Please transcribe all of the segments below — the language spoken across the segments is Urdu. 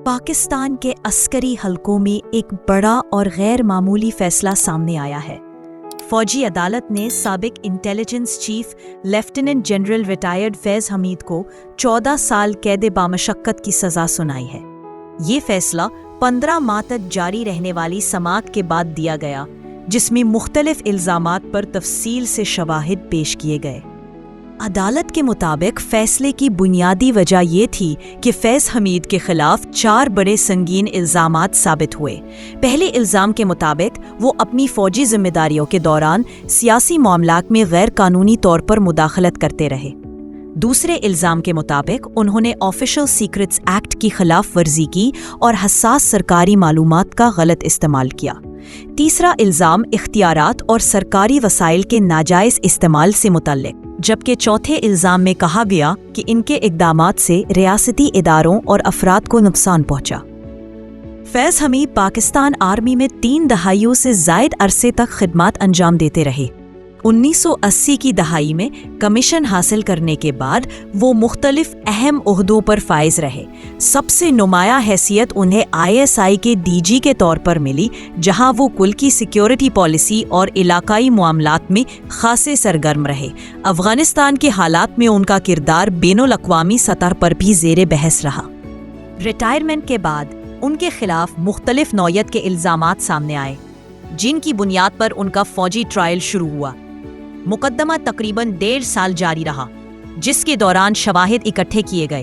پاکستان کے عسکری حلقوں میں ایک بڑا اور غیر معمولی فیصلہ سامنے آیا ہے۔ فوجی عدالت نے سابق intelligence chief lieutenant general retired Faiz Hameed کو 14 سال قید بامشقت کی سزا سنائی ہے۔ یہ فیصلہ 15 ماہ تک جاری رہنے والی سماعت کے بعد دیا گیا، جس میں مختلف الزامات پر تفصیل سے شواہد پیش کیے گئے۔ عدالت کے مطابق فیصلے کی بنیادی وجہ یہ تھی کہ فیض حمید کے خلاف 4 بڑے سنگین الزامات ثابت ہوئے۔ پہلے الزام کے مطابق وہ اپنی فوجی ذمہ داریوں کے دوران سیاسی معاملات میں غیر قانونی طور پر مداخلت کرتے رہے۔ دوسرے الزام کے مطابق انہوں نے آفیشل سیکرٹس ایکٹ کی خلاف ورزی کی اور حساس سرکاری معلومات کا غلط استعمال کیا۔ تیسرا الزام اختیارات اور سرکاری وسائل کے ناجائز استعمال سے متعلق، جبکہ چوتھے الزام میں کہا گیا کہ ان کے اقدامات سے ریاستی اداروں اور افراد کو نقصان پہنچا۔ فیض حمید پاکستان آرمی میں 3 دہائیوں سے زائد عرصے تک خدمات انجام دیتے رہے۔ 1980 کی دہائی میں کمیشن حاصل کرنے کے بعد وہ مختلف اہم عہدوں پر فائز رہے۔ سب سے نمایاں حیثیت انہیں ISI کے DG کے طور پر ملی، جہاں وہ ملکی سیکیورٹی پالیسی اور علاقائی معاملات میں خاصے سرگرم رہے۔ افغانستان کے حالات میں ان کا کردار بین الاقوامی سطح پر بھی زیر بحث رہا۔ ریٹائرمنٹ کے بعد ان کے خلاف مختلف نوعیت کے الزامات سامنے آئے، جن کی بنیاد پر ان کا فوجی ٹرائل شروع ہوا۔ مقدمہ تقریباً 1.5 سال جاری رہا، جس کے دوران شواہد اکٹھے کیے گئے،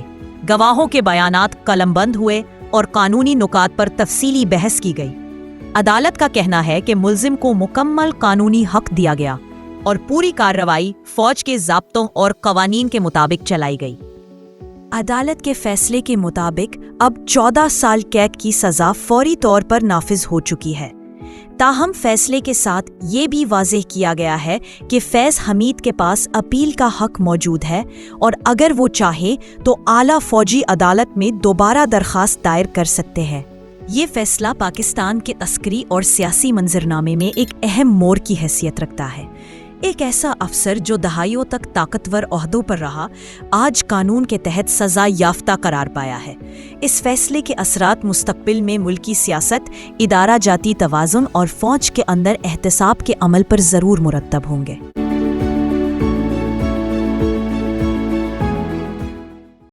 گواہوں کے بیانات قلم بند ہوئے اور قانونی نکات پر تفصیلی بحث کی گئی۔ عدالت کا کہنا ہے کہ ملزم کو مکمل قانونی حق دیا گیا اور پوری کارروائی فوج کے ضابطوں اور قوانین کے مطابق چلائی گئی۔ عدالت کے فیصلے کے مطابق اب 14 سال قید کی سزا فوری طور پر نافذ ہو چکی ہے۔ تاہم فیصلے کے ساتھ یہ بھی واضح کیا گیا ہے کہ فیض حمید کے پاس اپیل کا حق موجود ہے، اور اگر وہ چاہے تو اعلیٰ فوجی عدالت میں دوبارہ درخواست دائر کر سکتے ہیں۔ یہ فیصلہ پاکستان کے عسکری اور سیاسی منظرنامے میں ایک اہم موڑ کی حیثیت رکھتا ہے۔ ایک ایسا افسر جو دہائیوں تک طاقتور عہدوں پر رہا، آج قانون کے تحت سزا یافتہ قرار پایا ہے۔ اس فیصلے کے اثرات مستقبل میں ملکی سیاست، ادارہ جاتی توازن اور فوج کے اندر احتساب کے عمل پر ضرور مرتب ہوں گے۔